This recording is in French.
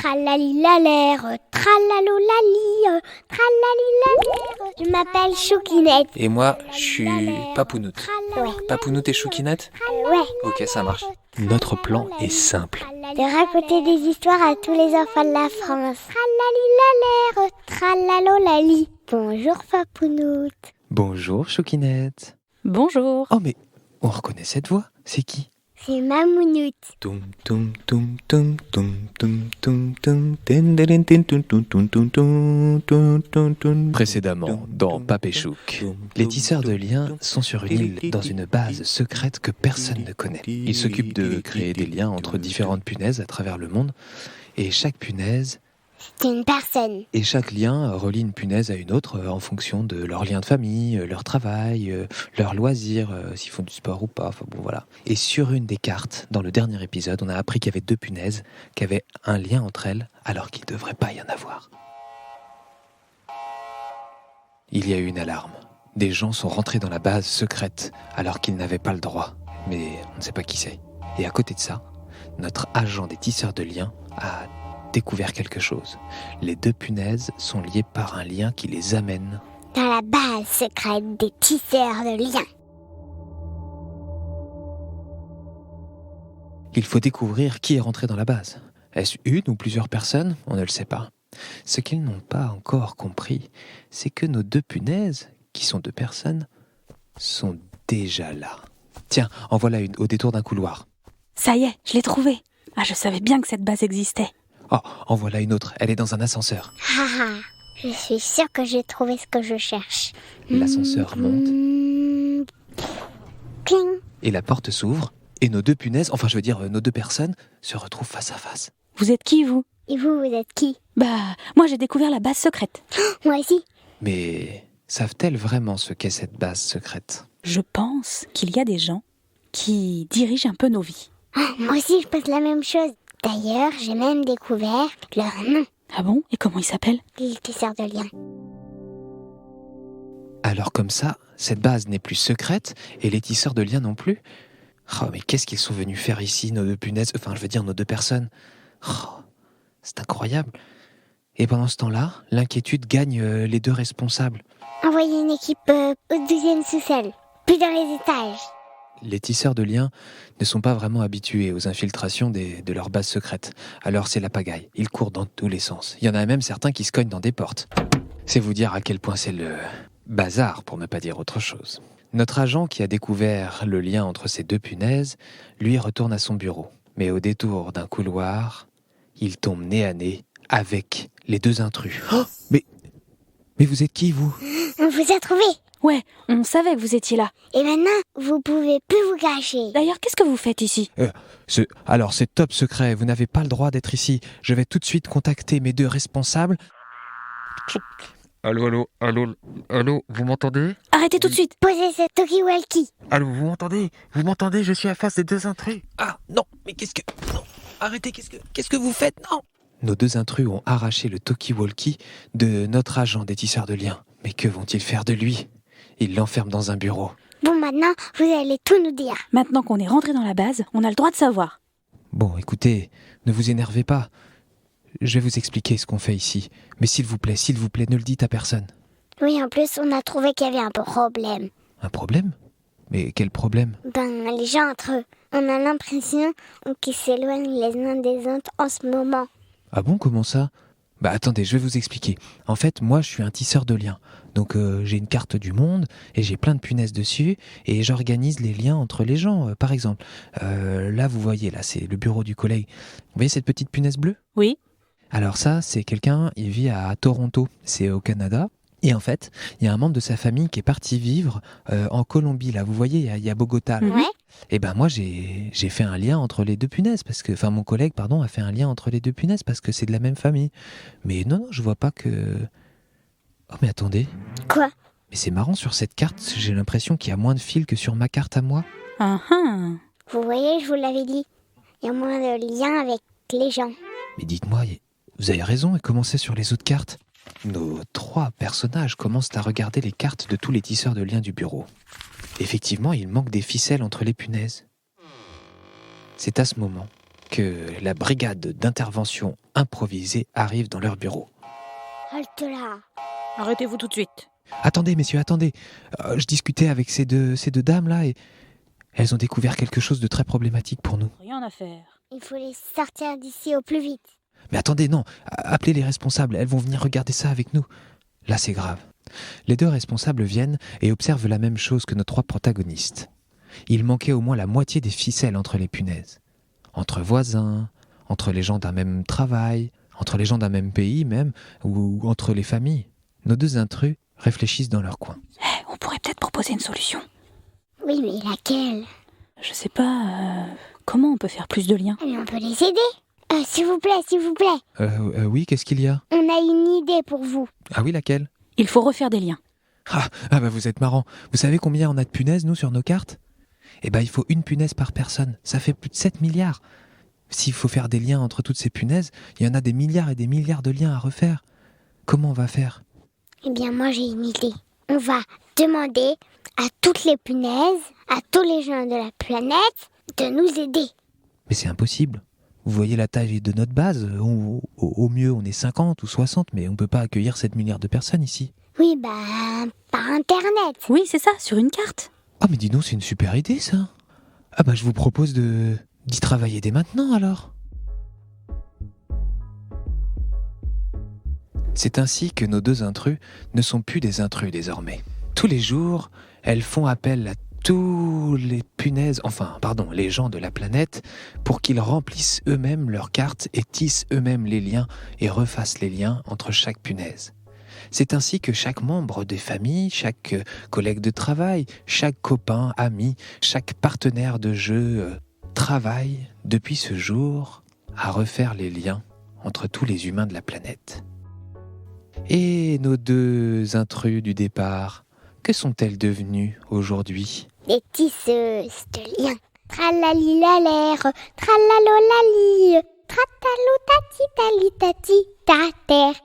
Tralalilalère, tralalolali, tralalilalère. Je m'appelle Choukinette. Et moi, je suis Papounoute. Ouais. Papounoute et Choukinette ? Ouais. Ok, ça marche. Notre plan est simple. De raconter des histoires à tous les enfants de la France. Tralalilalère, tralalolali. Bonjour Papounoute. Bonjour Choukinette. Bonjour. Oh mais, on reconnaît cette voix. C'est qui ? C'est Mamounoute. Toum toum toum toum toum toum toum toum tenderen ten toum toum toum toum toum toum toum toum. Précédemment, dans Papéchouk, les tisseurs de liens sont sur une île dans une base secrète que personne ne connaît. Ils s'occupent de créer des liens entre différentes punaises à travers le monde, et chaque punaise C'est une personne. et chaque lien relie une punaise à une autre en fonction de leur lien de famille, leur travail, leurs loisirs, s'ils font du sport ou pas, enfin bon voilà. Et sur une des cartes, dans le dernier épisode, on a appris qu'il y avait 2 punaises qui avaient un lien entre elles alors qu'il ne devrait pas y en avoir. Il y a eu une alarme. Des gens sont rentrés dans la base secrète alors qu'ils n'avaient pas le droit, mais on ne sait pas qui c'est. Et à côté de ça, notre agent des tisseurs de liens a découvert quelque chose. Les 2 punaises sont liées par un lien qui les amène. Dans la base secrète des tisseurs de liens. Il faut découvrir qui est rentré dans la base. Est-ce une ou plusieurs personnes ? On ne le sait pas. Ce qu'ils n'ont pas encore compris, c'est que nos 2 punaises, qui sont 2 personnes, sont déjà là. Tiens, en voilà une au détour d'un couloir. Ça y est, je l'ai trouvée. Ah, je savais bien que cette base existait. Oh, en voilà une autre, elle est dans un ascenseur. Haha, je suis sûre que j'ai trouvé ce que je cherche. L'ascenseur monte Cling. et la porte s'ouvre et nos 2 punaises, enfin je veux dire nos 2 personnes, se retrouvent face à face. Vous êtes qui, vous ? Et vous êtes qui? Bah, moi j'ai découvert la base secrète. Moi aussi. Mais savent-elles vraiment ce qu'est cette base secrète ? Je pense qu'il y a des gens qui dirigent un peu nos vies. Moi aussi, je pense la même chose. D'ailleurs, j'ai même découvert leur nom. Ah bon ? Et comment ils s'appellent ? Les tisseurs de liens. Alors comme ça, cette base n'est plus secrète et les tisseurs de liens non plus. Oh, mais qu'est-ce qu'ils sont venus faire ici, nos 2 punaises, enfin je veux dire nos 2 personnes. Oh, c'est incroyable. Et pendant ce temps-là, l'inquiétude gagne les 2 responsables. Envoyez une équipe au 12e sous-sol, puis dans les étages. Les tisseurs de liens ne sont pas vraiment habitués aux infiltrations de leur base secrète. Alors c'est la pagaille. Ils courent dans tous les sens. Il y en a même certains qui se cognent dans des portes. C'est vous dire à quel point c'est le bazar, pour ne pas dire autre chose. Notre agent qui a découvert le lien entre ces 2 punaises, lui retourne à son bureau. Mais au détour d'un couloir, il tombe nez à nez avec les 2 intrus. Oh, mais vous êtes qui, vous ? On vous a trouvé. Ouais, on savait que vous étiez là. Et maintenant, vous pouvez plus vous cacher. D'ailleurs, qu'est-ce que vous faites ici ? Alors c'est top secret, vous n'avez pas le droit d'être ici. Je vais tout de suite contacter mes 2 responsables. Allô, vous m'entendez ? Arrêtez tout de suite. Posez ce talkie-walkie. Allô, vous m'entendez, je suis à face des 2 intrus. Ah, non, mais qu'est-ce que... Non, arrêtez, qu'est-ce que vous faites ? Non ! Nos 2 intrus ont arraché le talkie-walkie de notre agent des tisseurs de liens. Mais que vont-ils faire de lui ? Ils l'enferment dans un bureau. Bon, maintenant, vous allez tout nous dire. Maintenant qu'on est rentré dans la base, on a le droit de savoir. Bon, écoutez, ne vous énervez pas. Je vais vous expliquer ce qu'on fait ici. Mais s'il vous plaît, ne le dites à personne. Oui, en plus, on a trouvé qu'il y avait un problème. Un problème ? Mais quel problème ? Les gens entre eux. On a l'impression qu'ils s'éloignent les uns des autres en ce moment. Ah bon, comment ça ? Bah attendez, je vais vous expliquer. En fait, moi, je suis un tisseur de liens. Donc j'ai une carte du monde et j'ai plein de punaises dessus et j'organise les liens entre les gens. Par exemple, là, vous voyez, là, c'est le bureau du collègue. Vous voyez cette petite punaise bleue ? Oui. Alors ça, c'est quelqu'un, il vit à Toronto, c'est au Canada. Et en fait, il y a un membre de sa famille qui est parti vivre en Colombie. Là, vous voyez, il y a Bogota. Là. Mhm. Ouais. Et ben moi, j'ai fait un lien entre les 2 punaises. Mon collègue, a fait un lien entre les 2 punaises parce que c'est de la même famille. Mais non, je vois pas que... Oh, mais attendez. Quoi? Mais c'est marrant, sur cette carte, j'ai l'impression qu'il y a moins de fils que sur ma carte à moi. Ah ah. Vous voyez, je vous l'avais dit. Il y a moins de liens avec les gens. Mais dites-moi, vous avez raison, et comment c'est sur les autres cartes ? Nos 3 personnages commencent à regarder les cartes de tous les tisseurs de liens du bureau. Effectivement, il manque des ficelles entre les punaises. C'est à ce moment que la brigade d'intervention improvisée arrive dans leur bureau. Halte là. Arrêtez-vous tout de suite. Attendez, messieurs, attendez. Je discutais avec ces deux dames-là et elles ont découvert quelque chose de très problématique pour nous. Rien à faire. Il faut les sortir d'ici au plus vite. Mais attendez, non, appelez les responsables, elles vont venir regarder ça avec nous. Là, c'est grave. Les deux responsables viennent et observent la même chose que nos trois protagonistes. Il manquait au moins la moitié des ficelles entre les punaises. Entre voisins, entre les gens d'un même travail, entre les gens d'un même pays même, ou entre les familles. Nos deux intrus réfléchissent dans leur coin. On pourrait peut-être proposer une solution. Oui, mais laquelle? Je sais pas, comment on peut faire plus de liens? Mais on peut les aider. S'il vous plaît. Oui, qu'est-ce qu'il y a? On a une idée pour vous. Ah oui, laquelle? Il faut refaire des liens. Ah bah vous êtes marrant. Vous savez combien on a de punaises, nous, sur nos cartes? Eh ben, il faut une punaise par personne. Ça fait plus de 7 milliards. S'il faut faire des liens entre toutes ces punaises, il y en a des milliards et des milliards de liens à refaire. Comment on va faire? Eh bien, moi, j'ai une idée. On va demander à toutes les punaises, à tous les gens de la planète, de nous aider. Mais c'est impossible. Vous voyez la taille de notre base. Au mieux, on est 50 ou 60, mais on ne peut pas accueillir 7 milliards de personnes ici. Oui, par Internet. Oui, c'est ça, sur une carte. Ah, mais dis donc, c'est une super idée, ça. Ah bah, je vous propose d'y travailler dès maintenant, alors. C'est ainsi que nos deux intrus ne sont plus des intrus désormais. Tous les jours, elles font appel à tous les punaises, les gens de la planète, pour qu'ils remplissent eux-mêmes leurs cartes et tissent eux-mêmes les liens et refassent les liens entre chaque punaise. C'est ainsi que chaque membre des familles, chaque collègue de travail, chaque copain, ami, chaque partenaire de jeu travaille depuis ce jour à refaire les liens entre tous les humains de la planète. Et nos deux intrus du départ, que sont-elles devenues aujourd'hui? Des tisseuses de liens. Tralalilalère, tralalolali, tratalo tati tali tati, ta terre.